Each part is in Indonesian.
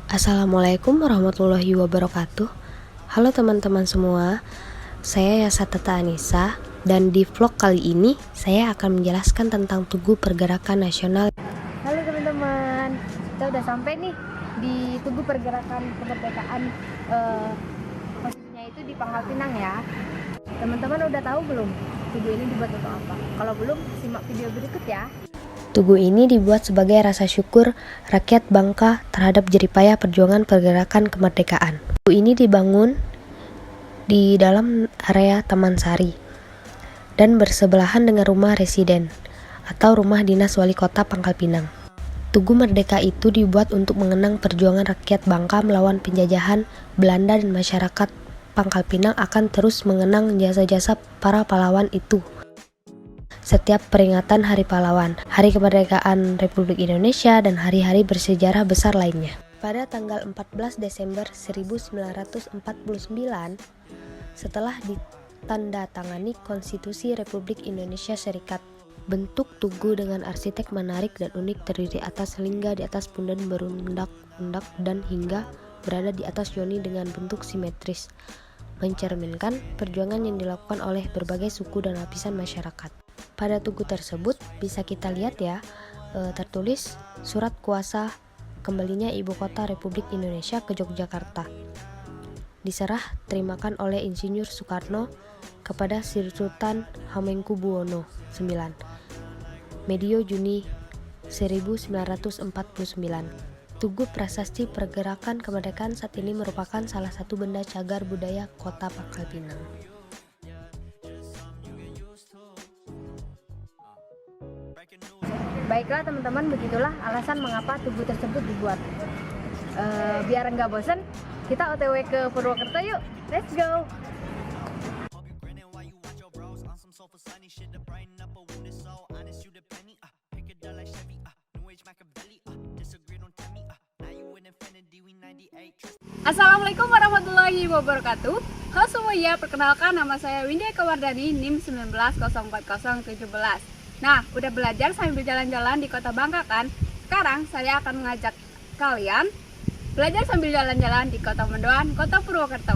Assalamualaikum warahmatullahi wabarakatuh. Halo teman-teman semua, saya Yasa Tata Anissa dan di vlog kali ini saya akan menjelaskan tentang Tugu Pergerakan Nasional. Halo teman-teman, kita udah sampai nih di Tugu Pergerakan Kemerdekaan, posisinya itu di Pangkal Pinang ya. Teman-teman udah tahu belum tugu ini dibuat untuk apa? Kalau belum, simak video berikut ya. Tugu ini dibuat sebagai rasa syukur rakyat Bangka terhadap jeripaya perjuangan pergerakan kemerdekaan. Tugu ini dibangun di dalam area Taman Sari dan bersebelahan dengan rumah residen atau rumah dinas wali kota Pangkal Pinang. Tugu Merdeka itu dibuat untuk mengenang perjuangan rakyat Bangka melawan penjajahan Belanda, dan masyarakat Pangkal Pinang akan terus mengenang jasa-jasa para pahlawan itu. Setiap peringatan Hari Pahlawan, Hari Kemerdekaan Republik Indonesia, dan hari-hari bersejarah besar lainnya. Pada tanggal 14 Desember 1949, setelah ditandatangani Konstitusi Republik Indonesia Serikat, bentuk tugu dengan arsitek menarik dan unik terdiri atas lingga di atas pundan berundak-undak dan hingga berada di atas yoni dengan bentuk simetris, mencerminkan perjuangan yang dilakukan oleh berbagai suku dan lapisan masyarakat. Pada tugu tersebut bisa kita lihat ya, tertulis surat kuasa kembalinya Ibu Kota Republik Indonesia ke Yogyakarta. Diserah terimakan oleh Insinyur Soekarno kepada Sri Sultan Hamengkubuwono IX, medio Juni 1949. Tugu Prasasti Pergerakan Kemerdekaan saat ini merupakan salah satu benda cagar budaya Kota Pangkal Pinang. Baiklah teman-teman, begitulah alasan mengapa tugu tersebut dibuat. Biar nggak bosen, kita OTW ke Purwokerto yuk. Let's go! Assalamualaikum warahmatullahi wabarakatuh. Halo semuanya, perkenalkan nama saya Windy Kawardani, NIM 1904017. Nah, udah belajar sambil jalan-jalan di Kota Bangka kan? Sekarang saya akan mengajak kalian belajar sambil jalan-jalan di Kota Mendoan, Kota Purwokerto.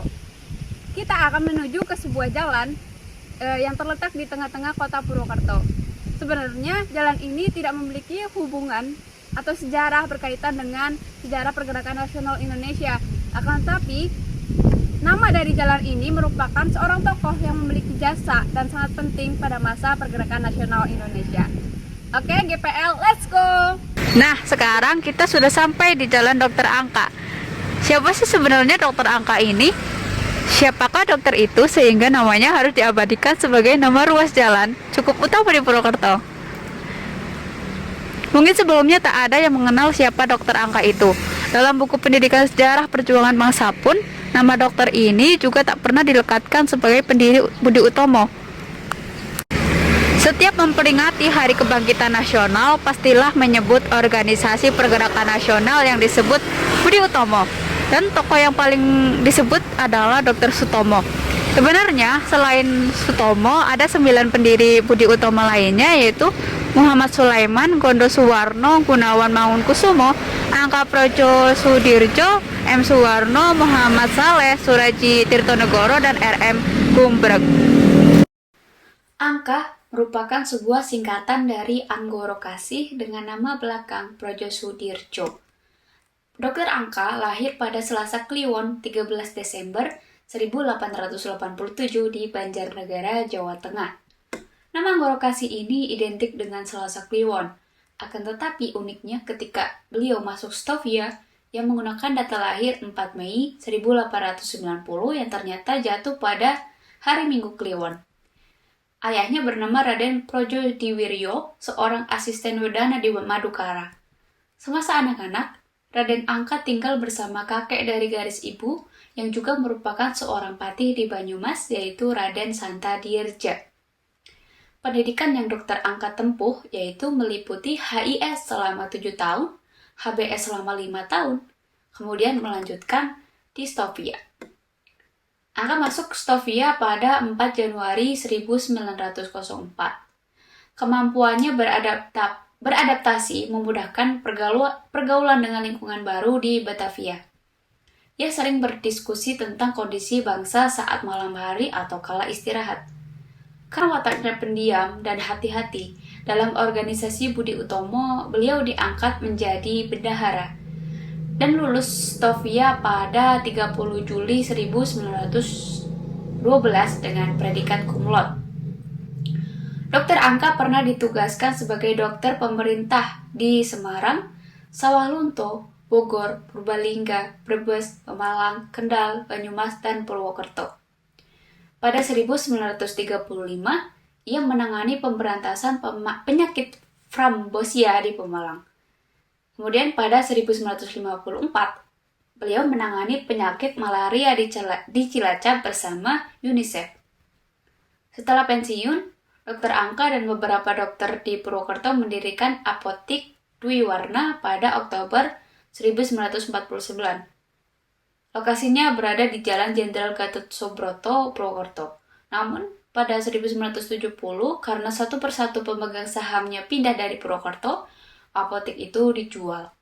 Kita akan menuju ke sebuah jalan yang terletak di tengah-tengah Kota Purwokerto. Sebenarnya jalan ini tidak memiliki hubungan atau sejarah berkaitan dengan sejarah pergerakan nasional Indonesia. Akan tetapi, nama dari jalan ini merupakan seorang tokoh yang memiliki jasa dan sangat penting pada masa pergerakan nasional Indonesia. Oke, GPL, let's go! Nah, sekarang kita sudah sampai di Jalan Dr. Angka. Siapa sih sebenarnya Dr. Angka ini? Siapakah dokter itu sehingga namanya harus diabadikan sebagai nama ruas jalan cukup utama di Purwokerto? Mungkin sebelumnya tak ada yang mengenal siapa Dr. Angka itu. Dalam buku pendidikan sejarah perjuangan bangsa pun, nama dokter ini juga tak pernah dilekatkan sebagai pendiri Budi Utomo. Setiap memperingati Hari Kebangkitan Nasional, pastilah menyebut organisasi pergerakan nasional yang disebut Budi Utomo. Dan tokoh yang paling disebut adalah Dr. Sutomo. Sebenarnya selain Sutomo, ada 9 pendiri Budi Utomo lainnya, yaitu Muhammad Sulaiman, Gondo Suwarno, Gunawan Mangunkusumo, Angka Projo Sudirjo, M. Suwarno, Muhammad Saleh, Suraji Tirtonegoro, dan R.M. Gumbreg. Angka merupakan sebuah singkatan dari Anggoro Kasih dengan nama belakang Projo Sudirjo. Dr. Angka lahir pada Selasa Kliwon 13 Desember 1887 di Banjarnegara, Jawa Tengah. Nama Anggoro Kasih ini identik dengan Selasa Kliwon. Akan tetapi uniknya ketika beliau masuk Stovia yang menggunakan data lahir 4 Mei 1890 yang ternyata jatuh pada hari Minggu Kliwon. Ayahnya bernama Raden Projo Diwiryo, seorang asisten wedana di Madukara. Semasa anak-anak, Raden Angka tinggal bersama kakek dari garis ibu yang juga merupakan seorang patih di Banyumas, yaitu Raden Santa Dirja. Pendidikan yang Dr. Angka tempuh yaitu meliputi HIS selama 7 tahun, HBS selama 5 tahun, kemudian melanjutkan di Stovia. Angka masuk Stovia pada 4 Januari 1904. Kemampuannya beradaptasi memudahkan pergaulan dengan lingkungan baru di Batavia. Ia sering berdiskusi tentang kondisi bangsa saat malam hari atau kala istirahat. Karena wataknya pendiam dan hati-hati, dalam organisasi Budi Utomo, beliau diangkat menjadi bendahara dan lulus Stovia pada 30 Juli 1912 dengan predikat cum laude. Dr. Angka pernah ditugaskan sebagai dokter pemerintah di Semarang, Sawalunto, Bogor, Purbalingga, Brebes, Pemalang, Kendal, Banyumas, dan Purwokerto. Pada 1935, ia menangani pemberantasan penyakit Frambosia di Pemalang. Kemudian pada 1954, beliau menangani penyakit malaria di Cilacap bersama UNICEF. Setelah pensiun, Dr. Angka dan beberapa dokter di Purwokerto mendirikan apotik Dwi Warna pada Oktober 1949. Lokasinya berada di Jalan Jenderal Gatot Subroto, Purwokerto. Namun, pada 1970, karena satu persatu pemegang sahamnya pindah dari Purwokerto, apotek itu dijual.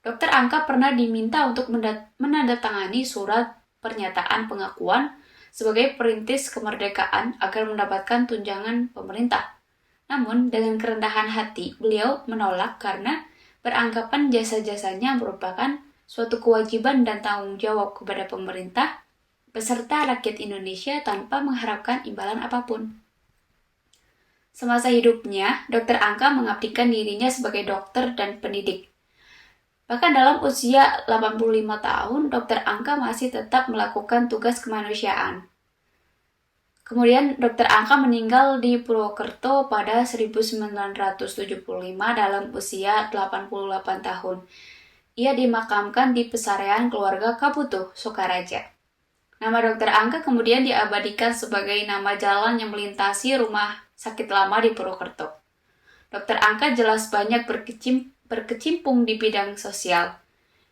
Dr. Angka pernah diminta untuk menandatangani surat pernyataan pengakuan sebagai perintis kemerdekaan agar mendapatkan tunjangan pemerintah. Namun, dengan kerendahan hati, beliau menolak karena beranggapan jasa-jasanya merupakan suatu kewajiban dan tanggung jawab kepada pemerintah beserta rakyat Indonesia tanpa mengharapkan imbalan apapun. Semasa hidupnya, Dr. Angka mengabdikan dirinya sebagai dokter dan pendidik. Bahkan dalam usia 85 tahun, Dr. Angka masih tetap melakukan tugas kemanusiaan. Kemudian Dr. Angka meninggal di Purwokerto pada 1975 dalam usia 88 tahun. Ia dimakamkan di pesarean keluarga Kaputuh, Sokaraja. Nama Dr. Angka kemudian diabadikan sebagai nama jalan yang melintasi rumah sakit lama di Purwokerto. Dr. Angka jelas banyak berkecimpung di bidang sosial.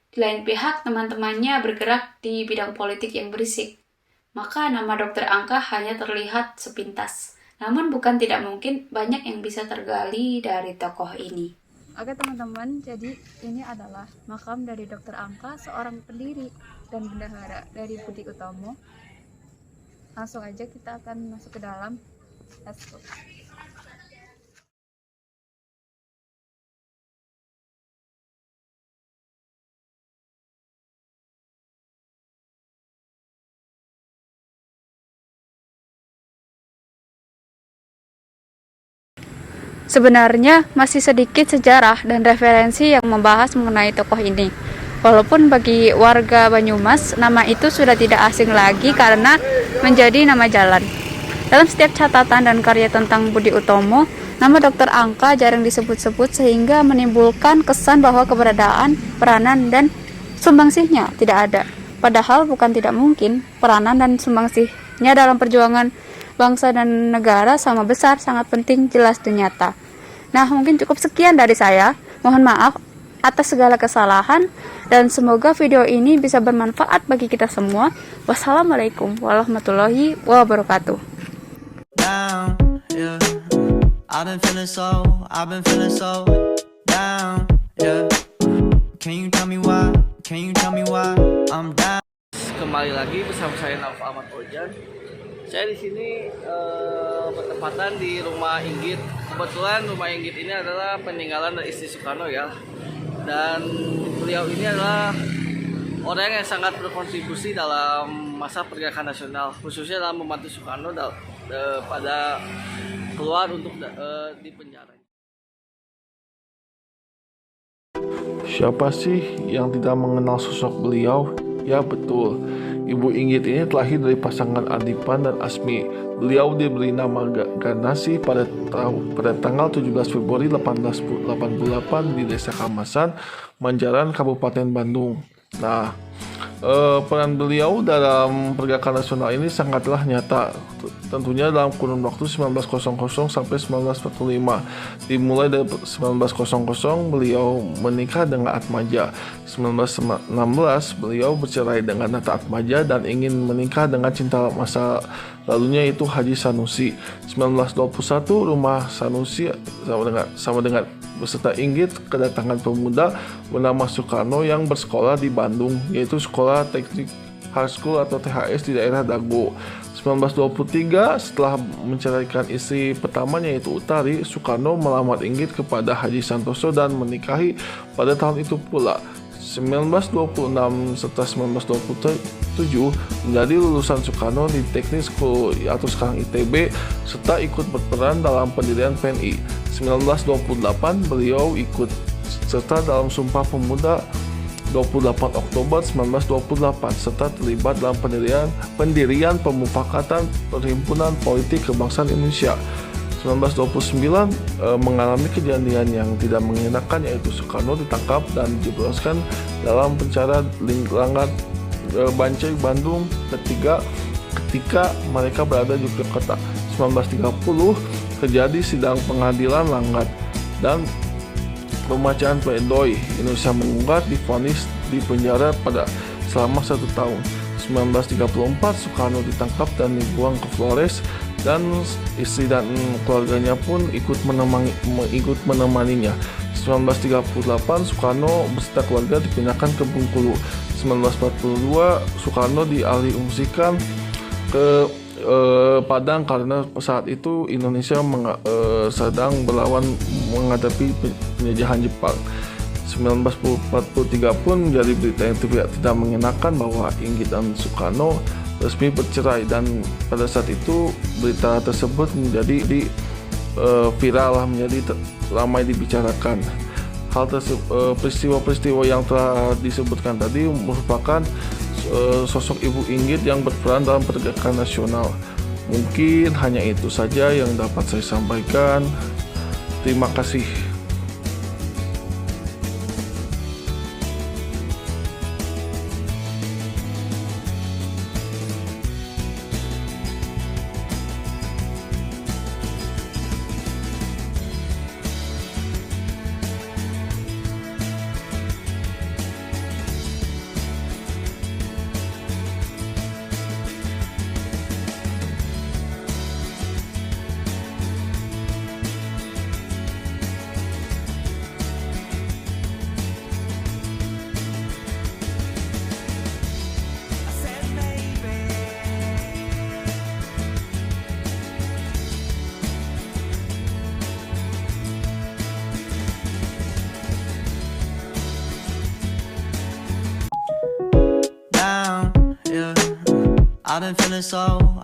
Di lain pihak, teman-temannya bergerak di bidang politik yang berisik. Maka nama Dr. Angka hanya terlihat sepintas. Namun bukan tidak mungkin banyak yang bisa tergali dari tokoh ini. Oke teman-teman, jadi ini adalah makam dari Dr. Angka, seorang pendiri dan bendahara dari Budi Utomo. Langsung aja kita akan masuk ke dalam. Let's go. Sebenarnya masih sedikit sejarah dan referensi yang membahas mengenai tokoh ini. Walaupun bagi warga Banyumas, nama itu sudah tidak asing lagi karena menjadi nama jalan. Dalam setiap catatan dan karya tentang Budi Utomo, nama Dr. Angka jarang disebut-sebut sehingga menimbulkan kesan bahwa keberadaan, peranan, dan sumbangsihnya tidak ada. Padahal bukan tidak mungkin, peranan dan sumbangsihnya dalam perjuangan bangsa dan negara sama besar, sangat penting, jelas dan nyata. Nah, mungkin cukup sekian dari saya. Mohon maaf atas segala kesalahan dan semoga video ini bisa bermanfaat bagi kita semua. Wassalamualaikum warahmatullahi wabarakatuh. Down, yeah. I've been feeling so down, yeah. Can you tell me why? I'm down. Kembali lagi bersama saya Nauf Ahmad Ojan. Saya di sini bertepatan di rumah Inggit. Kebetulan rumah Inggit ini adalah peninggalan dari istri Soekarno ya. Dan beliau ini adalah orang yang sangat berkontribusi dalam masa pergerakan nasional, khususnya dalam membantu Soekarno pada keluar untuk di penjara. Siapa sih yang tidak mengenal sosok beliau? Ya betul, Ibu Inggit ini terlahir dari pasangan Adipan dan Asmi. Beliau diberi nama Ganasih pada tanggal 17 Februari 1888 di Desa Kamasan, Manjaran, Kabupaten Bandung. Nah, peran beliau dalam pergerakan nasional ini sangatlah nyata, tentunya dalam kurun waktu 1900 sampai 1945. Dimulai dari 1900 beliau menikah dengan Atmaja. 1916 beliau bercerai dengan Nata Atmaja dan ingin menikah dengan cinta masa lalunya yaitu Haji Sanusi. 1921 rumah Sanusi sama dengan beserta Inggit kedatangan pemuda bernama Soekarno yang bersekolah di Bandung, yaitu Sekolah Teknik High School atau THS di daerah Dago. 1923, setelah menceraikan istri pertamanya yaitu Utari, Soekarno melamar Inggit kepada Haji Santoso dan menikahi pada tahun itu pula. 1926 serta 1927 menjadi lulusan Soekarno di Teknik School atau sekarang ITB serta ikut berperan dalam pendirian PNI. 1928 beliau ikut serta dalam Sumpah Pemuda 28 Oktober 1928 serta terlibat dalam pendirian Pemufakatan Perhimpunan Politik Kebangsaan Indonesia. 1929 mengalami kejadian yang tidak mengenakan, yaitu Soekarno ditangkap dan dijebloskan dalam penjara Langgar Bancai Bandung ketika mereka berada di Yogyakarta. 1930 terjadi sidang pengadilan Langgar dan pembacaan pledoi. Indonesia menggugat, divonis di penjara selama 1 tahun. 1934 Soekarno ditangkap dan dibuang ke Flores dan istri dan keluarganya pun ikut menemaninya. 1938 Soekarno beserta keluarga dipindahkan ke Bengkulu. 1942 Soekarno dialihfungsikan ke Padang karena saat itu Indonesia sedang berlawan menghadapi penjajahan Jepang. 1943 pun menjadi berita yang tidak mengenakan bahwa Inggit dan Soekarno resmi bercerai, dan pada saat itu berita tersebut menjadi viral, menjadi ramai dibicarakan. Peristiwa-peristiwa yang telah disebutkan tadi merupakan sosok Ibu Inggit yang berperan dalam pergerakan nasional. Mungkin hanya itu saja yang dapat saya sampaikan. Terima kasih.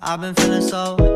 I've been feeling so